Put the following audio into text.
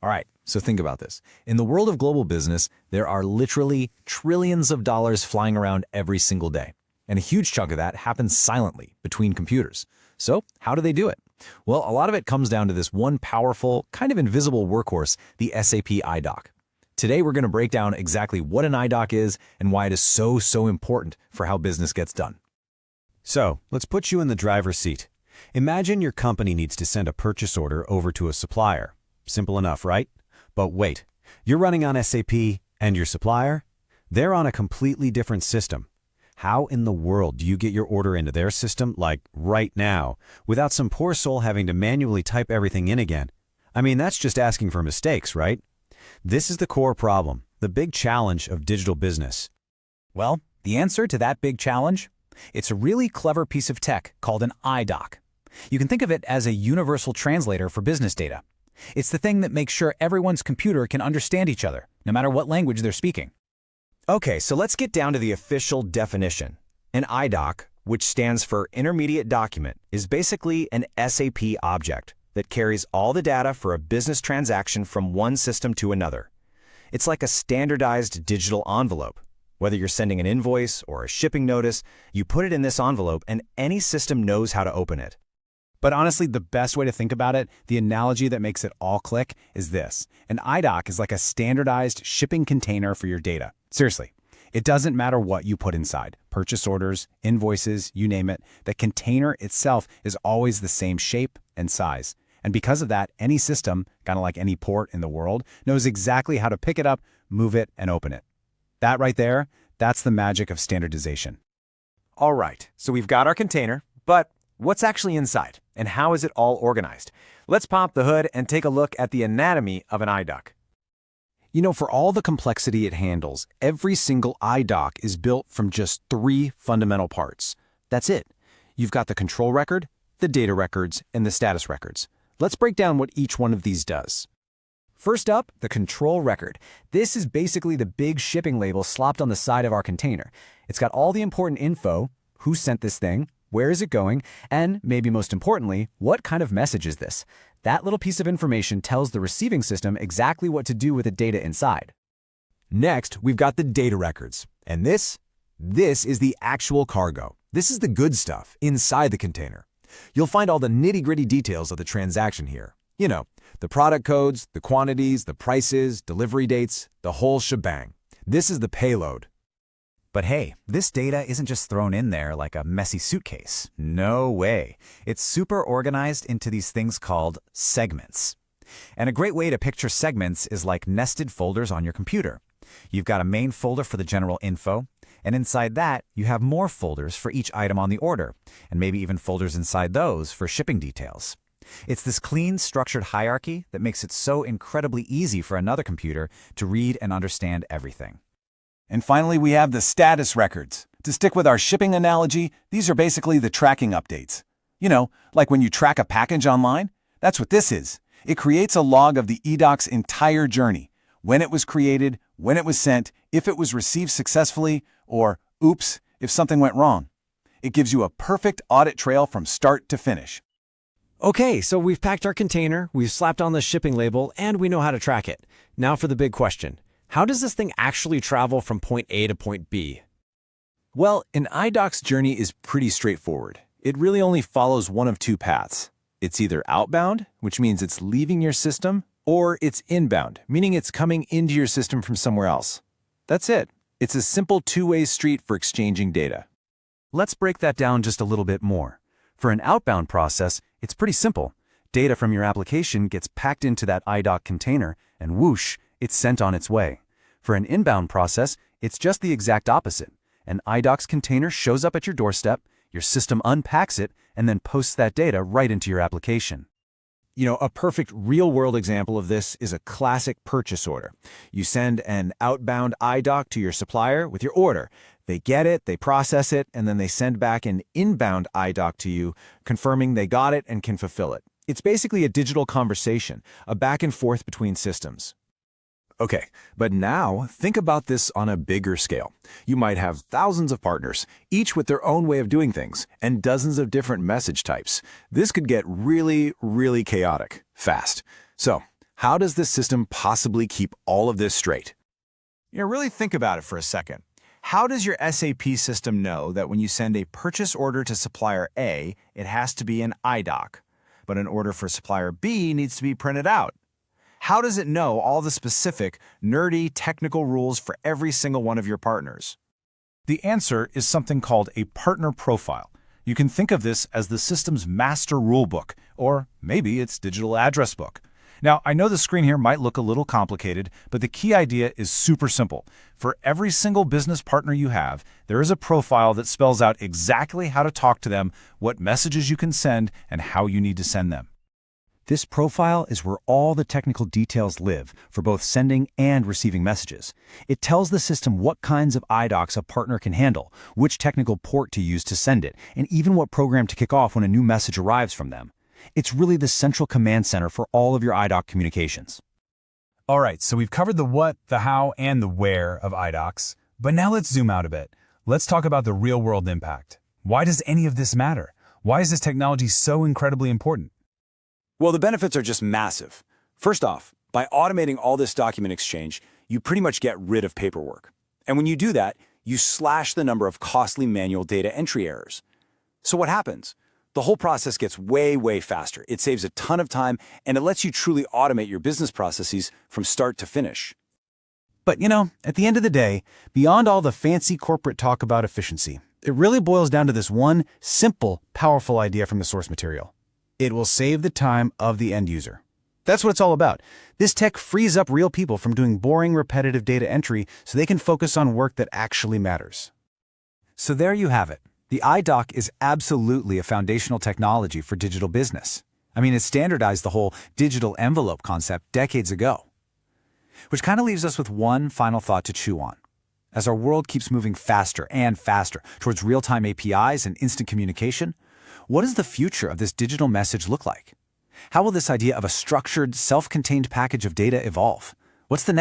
All right, so think about this. In the world of global business, there are literally trillions of dollars flying around every single day. And a huge chunk of that happens silently between computers. So how do they do it? Well, a lot of it comes down to this one powerful, kind of invisible workhorse, the SAP IDoc. Today, we're going to break down exactly what an IDoc is and why it is so important for how business gets done. So, let's put you in the driver's seat. Imagine your company needs to send a purchase order over to a supplier. Simple enough, right? But wait, you're running on SAP, and your supplier? They're on a completely different system. How in the world do you get your order into their system, like right now, without some poor soul having to manually type everything in again? I mean, that's just asking for mistakes, right? This is the core problem, the big challenge of digital business. Well, the answer to that big challenge? It's a really clever piece of tech called an IDoc. You can think of it as a universal translator for business data. It's the thing that makes sure everyone's computer can understand each other, no matter what language they're speaking. Okay, so let's get down to the official definition. An IDoc, which stands for Intermediate Document, is basically an SAP object that carries all the data for a business transaction from one system to another. It's like a standardized digital envelope. Whether you're sending an invoice or a shipping notice, you put it in this envelope and any system knows how to open it. But honestly, the best way to think about it, the analogy that makes it all click, is this. An IDoc is like a standardized shipping container for your data. Seriously, it doesn't matter what you put inside. Purchase orders, invoices, you name it. The container itself is always the same shape and size. And because of that, any system, kind of like any port in the world, knows exactly how to pick it up, move it, and open it. That right there, that's the magic of standardization. All right, so we've got our container, but what's actually inside, and how is it all organized? Let's pop the hood and take a look at the anatomy of an IDoc. You know, for all the complexity it handles, every single IDoc is built from just 3 fundamental parts. That's it. You've got the control record, the data records, and the status records. Let's break down what each one of these does. First up, the control record. This is basically the big shipping label slopped on the side of our container. It's got all the important info: who sent this thing, where is it going, and maybe most importantly, what kind of message is this? That little piece of information tells the receiving system exactly what to do with the data inside. Next, we've got the data records. And this is the actual cargo. This is the good stuff inside the container. You'll find all the nitty-gritty details of the transaction here. You know, the product codes, the quantities, the prices, delivery dates, the whole shebang. This is the payload. But hey, this data isn't just thrown in there like a messy suitcase. No way. It's super organized into these things called segments. And a great way to picture segments is like nested folders on your computer. You've got a main folder for the general info, and inside that, you have more folders for each item on the order, and maybe even folders inside those for shipping details. It's this clean, structured hierarchy that makes it so incredibly easy for another computer to read and understand everything. And finally, we have the status records. To stick with our shipping analogy, these are basically the tracking updates. You know, like when you track a package online? That's what this is. It creates a log of the IDoc's entire journey. When it was created, when it was sent, if it was received successfully, or, oops, if something went wrong. It gives you a perfect audit trail from start to finish. Okay, so we've packed our container, we've slapped on the shipping label, and we know how to track it. Now for the big question. How does this thing actually travel from point A to point B? Well, an IDoc's journey is pretty straightforward. It really only follows one of 2 paths. It's either outbound, which means it's leaving your system, or it's inbound, meaning it's coming into your system from somewhere else. That's it. It's a simple 2-way street for exchanging data. Let's break that down just a little bit more. For an outbound process, it's pretty simple. Data from your application gets packed into that IDoc container, and whoosh, it's sent on its way. For an inbound process, it's just the exact opposite. An IDocs container shows up at your doorstep, your system unpacks it, and then posts that data right into your application. You know, a perfect real-world example of this is a classic purchase order. You send an outbound IDoc to your supplier with your order. They get it, they process it, and then they send back an inbound IDoc to you, confirming they got it and can fulfill it. It's basically a digital conversation, a back and forth between systems. Okay, but now think about this on a bigger scale. You might have thousands of partners, each with their own way of doing things, and dozens of different message types. This could get really chaotic fast. So, How does this system possibly keep all of this straight? Really think about it for a second. How does your SAP system know that when you send a purchase order to supplier A, it has to be an IDoc, but an order for supplier B needs to be printed out? How does it know all the specific, nerdy, technical rules for every single one of your partners? The answer is something called a partner profile. You can think of this as the system's master rulebook, or maybe its digital address book. Now, I know the screen here might look a little complicated, but the key idea is super simple. For every single business partner you have, there is a profile that spells out exactly how to talk to them, what messages you can send, and how you need to send them. This profile is where all the technical details live for both sending and receiving messages. It tells the system what kinds of IDocs a partner can handle, which technical port to use to send it, and even what program to kick off when a new message arrives from them. It's really the central command center for all of your IDoc communications. All right, so we've covered the what, the how, and the where of IDocs, but now let's zoom out a bit. Let's talk about the real-world impact. Why does any of this matter? Why is this technology so incredibly important? Well, the benefits are just massive. First off, by automating all this document exchange, you pretty much get rid of paperwork. And when you do that, you slash the number of costly manual data entry errors. So what happens? The whole process gets way faster. It saves a ton of time, and it lets you truly automate your business processes from start to finish. But at the end of the day, beyond all the fancy corporate talk about efficiency, it really boils down to this one simple, powerful idea from the source material. It will save the time of the end user. That's what it's all about. This tech frees up real people from doing boring, repetitive data entry so they can focus on work that actually matters. So there you have it. The iDoc is absolutely a foundational technology for digital business. I mean, it standardized the whole digital envelope concept decades ago. Which kind of leaves us with one final thought to chew on. As our world keeps moving faster and faster towards real-time APIs and instant communication, what does the future of this digital message look like? How will this idea of a structured, self-contained package of data evolve? What's the next